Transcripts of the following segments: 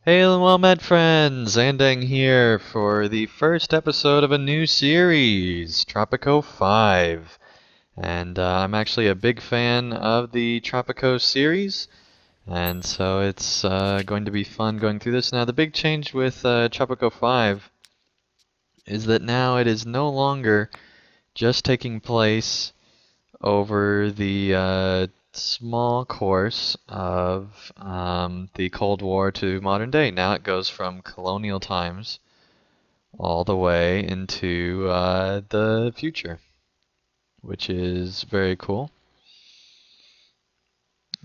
Hail and well met friends! Andang here for the first episode of a new series, Tropico 5. And I'm actually a big fan of the Tropico series, and so it's going to be fun going through this. Now, the big change with Tropico 5 is that now it is no longer just taking place over the small course of the Cold War to modern day. Now it goes from colonial times all the way into the future, which is very cool.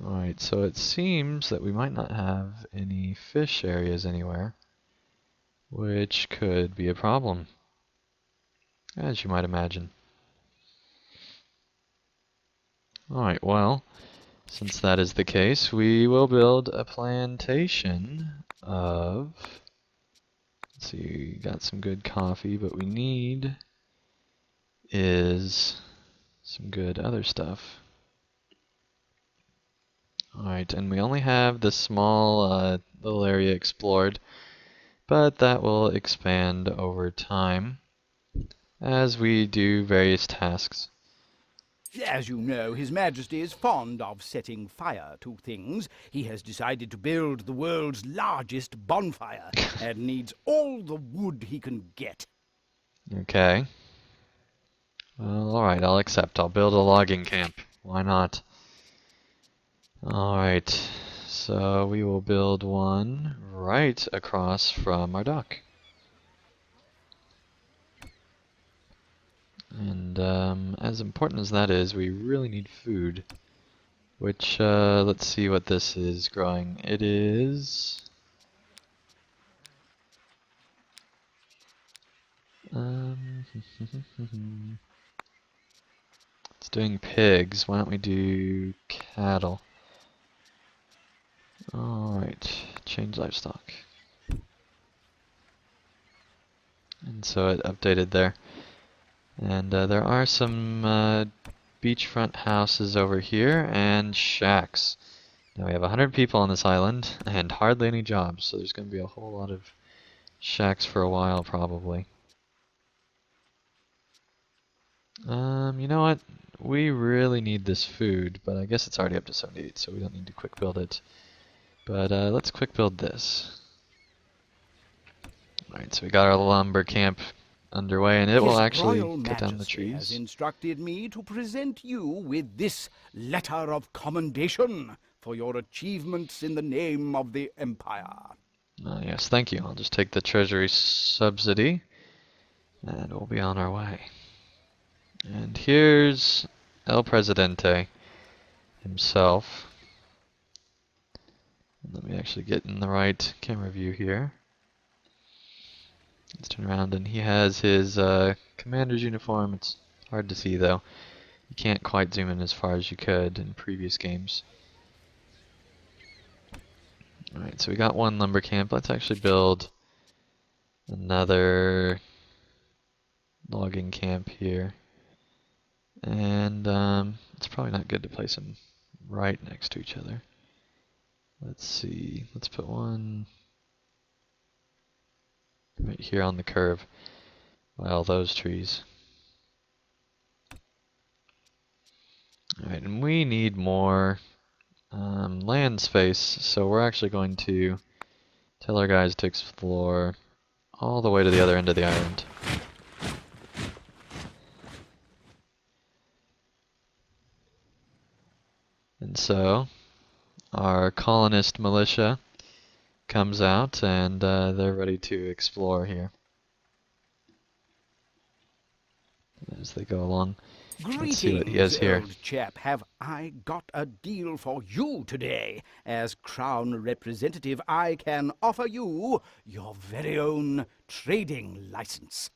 Alright, so it seems that we might not have any fish areas anywhere, which could be a problem, as you might imagine. Alright, well, since that is the case, we will build a plantation of, let's see, we got some good coffee, but we need is some good other stuff. Alright, and we only have this small little area explored, but that will expand over time as we do various tasks. As you know, His Majesty is fond of setting fire to things. He has decided to build the world's largest bonfire and needs all the wood he can get. Okay. Well, alright, I'll accept. I'll build a logging camp. Why not? Alright, so we will build one right across from our dock. And as important as that is, we really need food. Which, let's see what this is growing. It is... it's doing pigs. Why don't we do cattle? Alright, change livestock. And so it updated there. And there are some beachfront houses over here and shacks. Now we have 100 people on this island and hardly any jobs, so there's going to be a whole lot of shacks for a while probably. You know what? We really need this food, but I guess it's already up to 78, so we don't need to quick build it. But let's quick build this. Alright, so we got our lumber camp underway, and it will actually cut down the trees. Has instructed me to present you with this letter of commendation for your achievements in the name of the Empire. Yes, thank you. I'll just take the treasury subsidy, and we'll be on our way. And here's El Presidente himself. Let me actually get in the right camera view here. Let's turn around, and he has his commander's uniform. It's hard to see though. You can't quite zoom in as far as you could in previous games. Alright, so we got one lumber camp. Let's actually build another logging camp here. And it's probably not good to place them right next to each other. Let's see, let's put one right here on the curve by all those trees. Alright, and we need more land space, so we're actually going to tell our guys to explore all the way to the other end of the island. And so our colonist militia comes out, and they're ready to explore here as they go along. Let's see what he has here. Old chap. Have I got a deal for you today? As Crown Representative, I can offer you your very own trading license.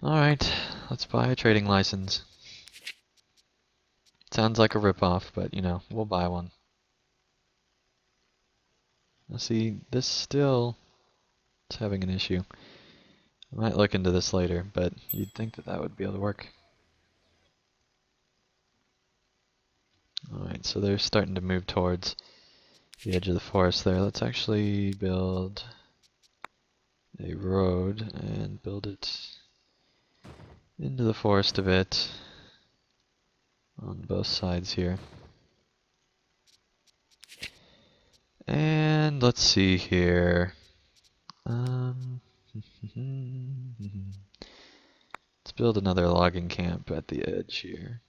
Alright, let's buy a trading license. Sounds like a ripoff, but you know, we'll buy one. Now see, this still is having an issue. I might look into this later, but you'd think that that would be able to work. Alright, so they're starting to move towards. the edge of the forest there. Let's actually build a road and build it into the forest a bit on both sides here. And let's see here. Let's build another logging camp at the edge here.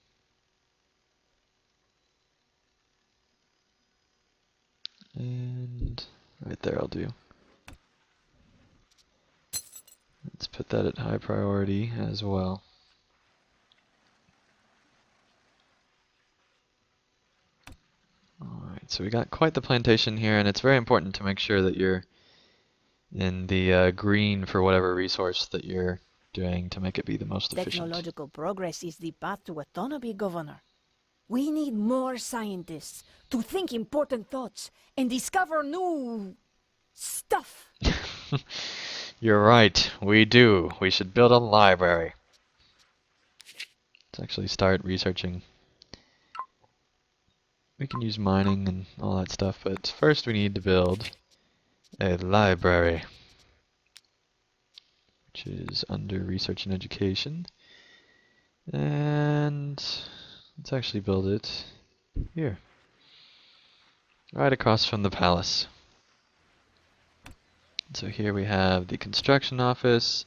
And right there I'll do. Let's put that at high priority as well. Alright, so we got quite the plantation here, and it's very important to make sure that you're in the green for whatever resource that you're doing to make it be the most efficient. Technological progress is the path to autonomy, Governor. We need more scientists to think important thoughts and discover new stuff. You're right, we do. We should build a library. Let's actually start researching. We can use mining and all that stuff, but first we need to build a library, which is under research and education. And let's actually build it here, right across from the palace. So here we have the construction office,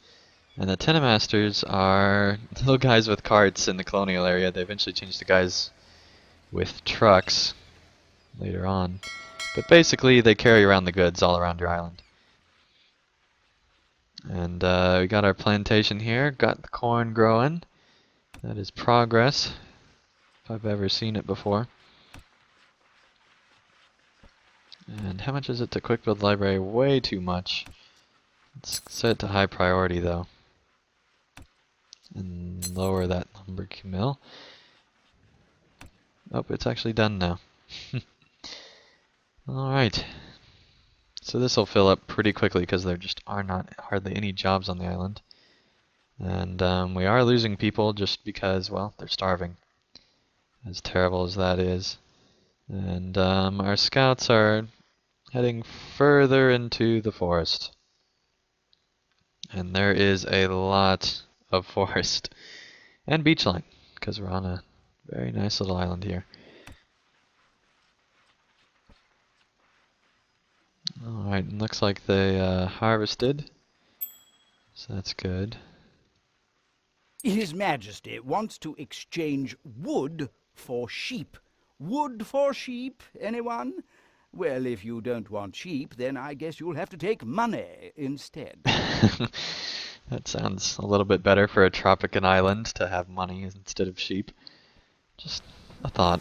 and the tenant masters are little guys with carts in the colonial area. They eventually changed to guys with trucks later on. But basically they carry around the goods all around your island. And we got our plantation here, got the corn growing. That is progress, if I've ever seen it before. And how much is it to quick build library? Way too much. Let's set it to high priority though. And lower that lumber mill. Oh, it's actually done now. Alright. So this will fill up pretty quickly because there just are not hardly any jobs on the island. And we are losing people just because, well, they're starving. As terrible as that is. And our scouts are heading further into the forest. And there is a lot of forest. And beachline, because we're on a very nice little island here. Alright, looks like they harvested. So that's good. His Majesty wants to exchange wood for sheep. Wood for sheep, anyone? Well, if you don't want sheep, then I guess you'll have to take money instead. That sounds a little bit better for a tropican island to have money instead of sheep. Just a thought.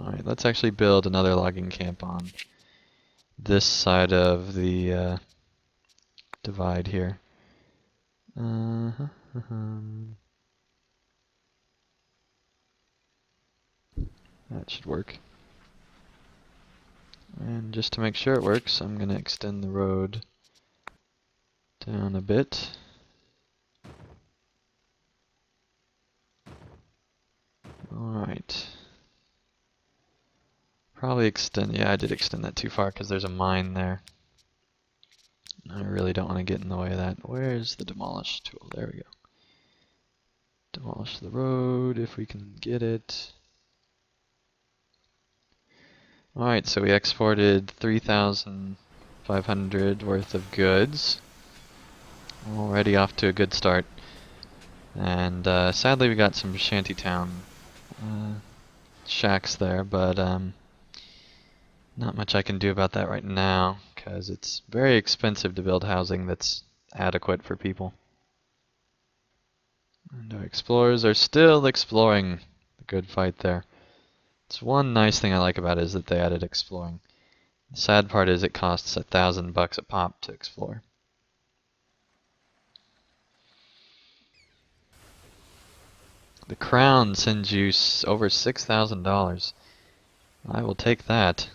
Alright, let's actually build another logging camp on this side of the divide here. That should work. And just to make sure it works, I'm going to extend the road down a bit. Alright. Probably extend, yeah, I did extend that too far because there's a mine there. I really don't want to get in the way of that. Where's the demolish tool? There we go. Demolish the road if we can get it. Alright, so we exported 3,500 worth of goods. Already off to a good start. And sadly we got some shantytown shacks there, but not much I can do about that right now, because it's very expensive to build housing that's adequate for people. And our explorers are still exploring. The good fight there. It's one nice thing I like about it is that they added exploring. The sad part is it costs $1,000 a pop to explore. The crown sends you over $6,000. I will take that.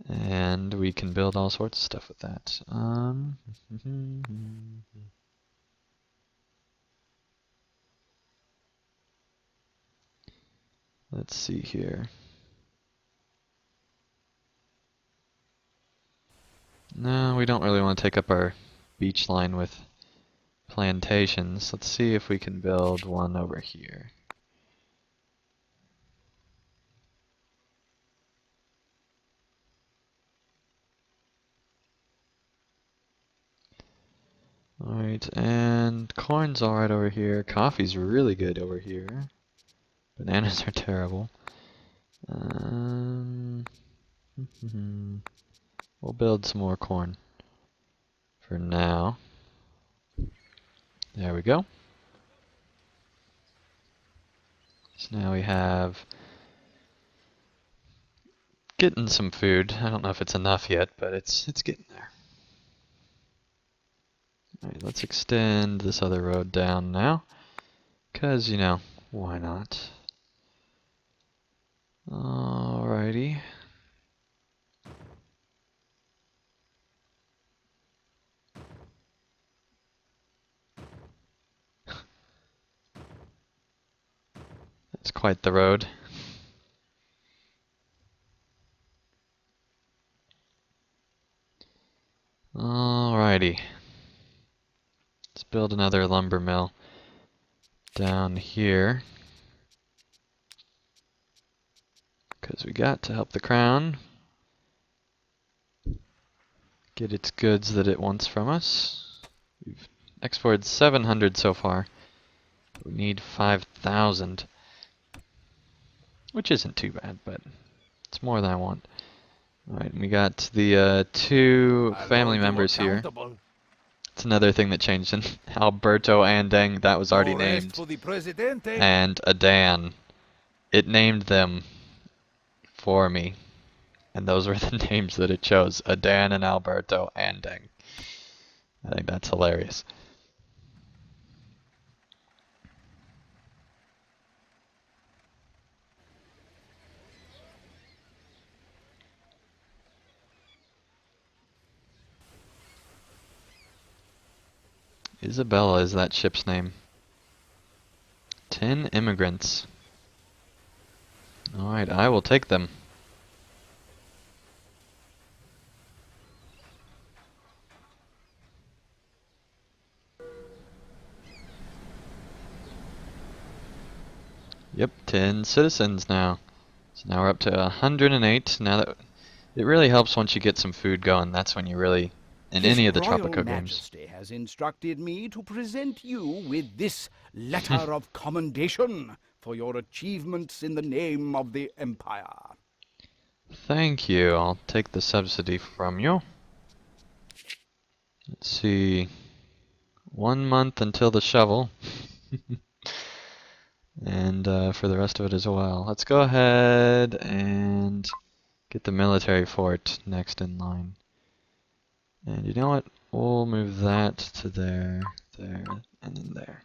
And we can build all sorts of stuff with that. Let's see here. No, we don't really want to take up our beach line with plantations. Let's see if we can build one over here. Alright, and corn's alright over here. Coffee's really good over here. Bananas are terrible. We'll build some more corn for now. There we go. So now we have getting some food. I don't know if it's enough yet, but it's getting there. Alright, let's extend this other road down now. 'Cause, you know, why not? Alrighty. That's quite the road. Alrighty. Let's build another lumber mill down here. Because we got to help the crown get its goods that it wants from us. We've exported 700 so far. We need 5,000. Which isn't too bad, but it's more than I want. Alright, we got the two family members here. It's another thing that changed in Alberto Andang, that was already named. And Adan. It named them for me. And those were the names that it chose. Adan and Alberto Andang. I think that's hilarious. Isabella is that ship's name. 10 immigrants. Alright, I will take them. Yep, 10 citizens now. So now we're up to 108. Now that it really helps once you get some food going. That's when you really, in any of the Tropico Royal games. Majesty has instructed me to present you with this letter of commendation for your achievements in the name of the Empire. Thank you. I'll take the subsidy from you. Let's see. 1 month until the shovel. And for the rest of it as well. Let's go ahead and get the military fort next in line. And you know what? We'll move that to there, there, and then there.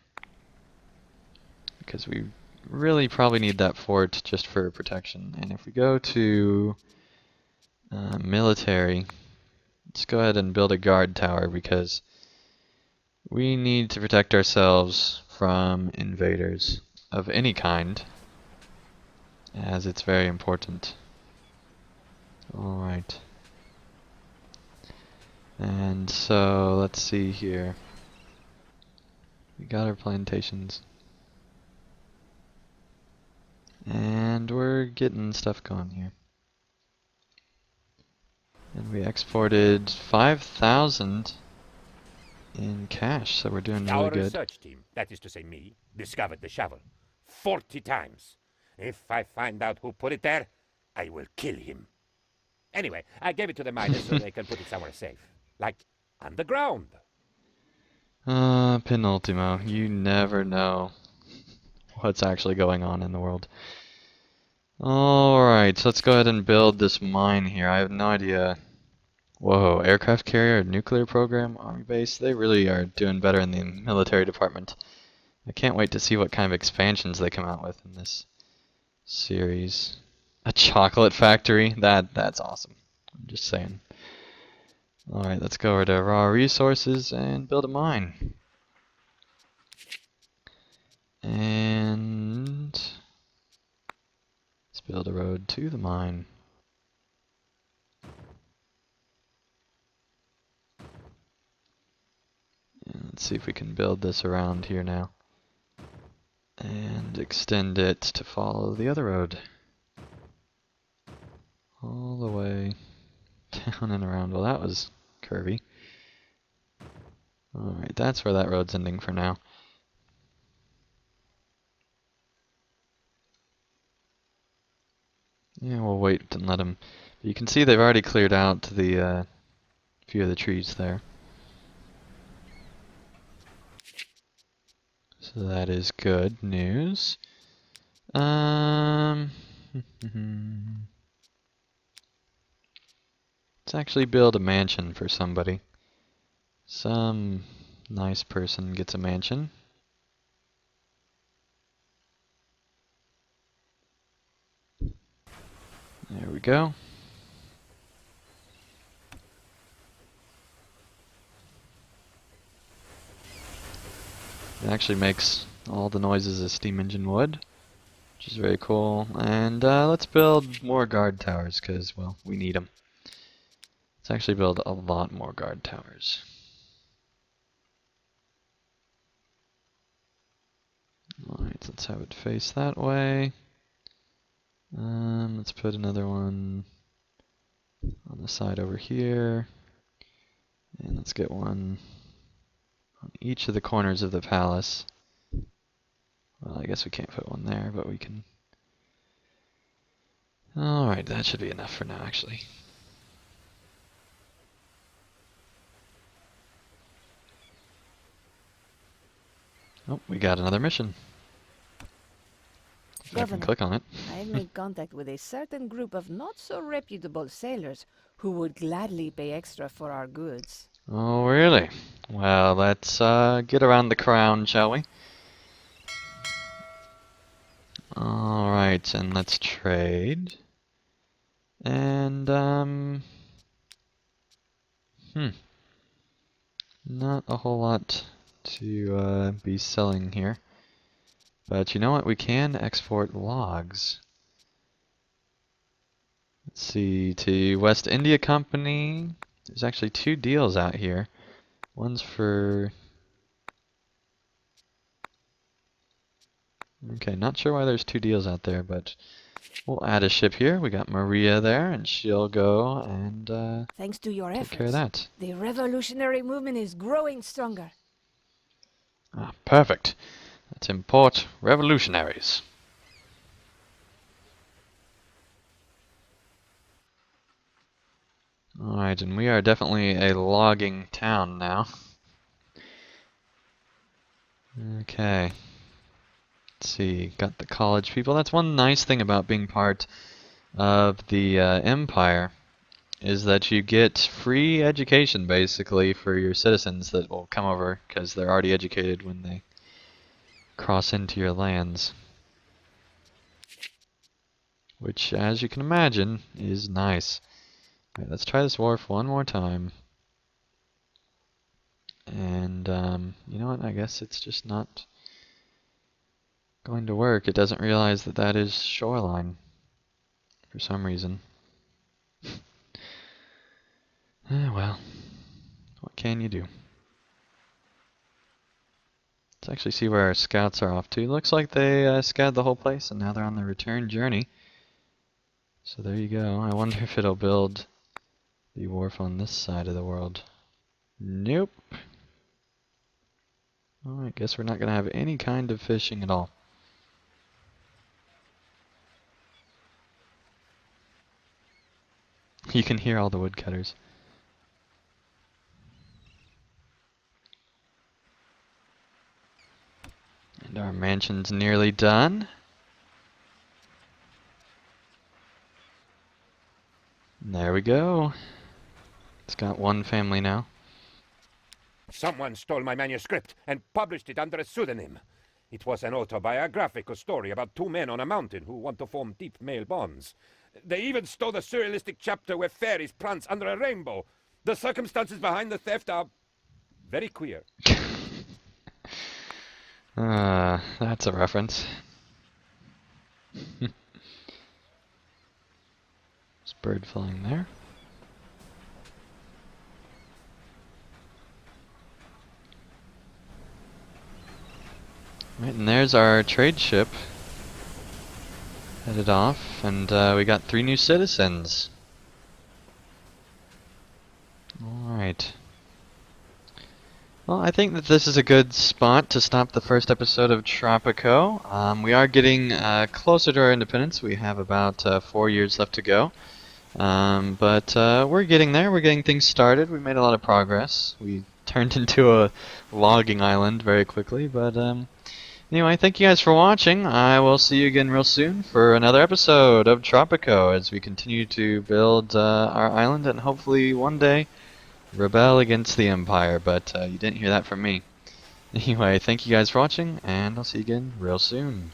Because we really probably need that fort just for protection. And if we go to military, let's go ahead and build a guard tower because we need to protect ourselves from invaders of any kind, as it's very important. Alright. And so, let's see here. We got our plantations. And we're getting stuff going here. And we exported 5,000 in cash, so we're doing really Our good. research team, that is to say me, discovered the shovel 40 times. If I find out who put it there, I will kill him. Anyway, I gave it to the miners so they can put it somewhere safe. Like underground. Penultimo, you never know what's actually going on in the world. Alright, so let's go ahead and build this mine here. I have no idea. Whoa, aircraft carrier, nuclear program, army base. They really are doing better in the military department. I can't wait to see what kind of expansions they come out with in this series. A chocolate factory? That's awesome. I'm just saying. Alright, let's go over to raw resources and build a mine. And build a road to the mine. And let's see if we can build this around here now. And extend it to follow the other road. All the way down and around. Well, that was curvy. Alright, that's where that road's ending for now. Yeah, we'll wait and let them... You can see they've already cleared out the few of the trees there. So that is good news. Let's actually build a mansion for somebody. Some nice person gets a mansion. There we go. It actually makes all the noises a steam engine would, which is very cool. And let's build more guard towers, because, well, we need them. Let's actually build a lot more guard towers. Alright, let's have it face that way. Let's put another one on the side over here. And let's get one on each of the corners of the palace. Well, I guess we can't put one there, but we can... Alright, that should be enough for now, actually. Oh, we got another mission. If I can Governor, click on it. I've made contact with a certain group of not-so-reputable sailors who would gladly pay extra for our goods. Oh, really? Well, let's get around the crown, shall we? Alright, and let's trade. And, not a whole lot to be selling here. But you know what? We can export logs. Let's see, to West India Company. There's actually 2 deals out here. One's for... Okay, not sure why there's 2 deals out there, but we'll add a ship here. We got Maria there, and she'll go and Thanks to your take efforts, care of that. the revolutionary movement is growing stronger. Ah, perfect. Let's import revolutionaries. Alright, and we are definitely a logging town now. Okay. Let's see, got the college people. That's one nice thing about being part of the Empire, is that you get free education, basically, for your citizens that will come over, because they're already educated when they cross into your lands. Which, as you can imagine, is nice. Alright, let's try this wharf one more time. And, you know what, I guess it's just not going to work. It doesn't realize that that is shoreline for some reason. Well, what can you do? Let's actually see where our scouts are off to. Looks like they scouted the whole place and now they're on the return journey. So there you go. I wonder if it'll build the wharf on this side of the world. Nope. Oh, I guess we're not going to have any kind of fishing at all. You can hear all the woodcutters. And our mansion's nearly done. There we go. It's got one family now. Someone stole my manuscript and published it under a pseudonym. It was an autobiographical story about 2 men on a mountain who want to form deep male bonds. They even stole the surrealistic chapter where fairies prance under a rainbow. The circumstances behind the theft are very queer. That's a reference. There's a bird flying there. Right, and there's our trade ship headed off, and we got 3 new citizens. Alright. Well, I think that this is a good spot to stop the first episode of Tropico. We are getting closer to our independence. We have about 4 years left to go. But we're getting there. We're getting things started. We made a lot of progress. We turned into a logging island very quickly. But anyway, thank you guys for watching. I will see you again real soon for another episode of Tropico as we continue to build our island and hopefully one day rebel against the Empire, but you didn't hear that from me. Anyway, thank you guys for watching, and I'll see you again real soon.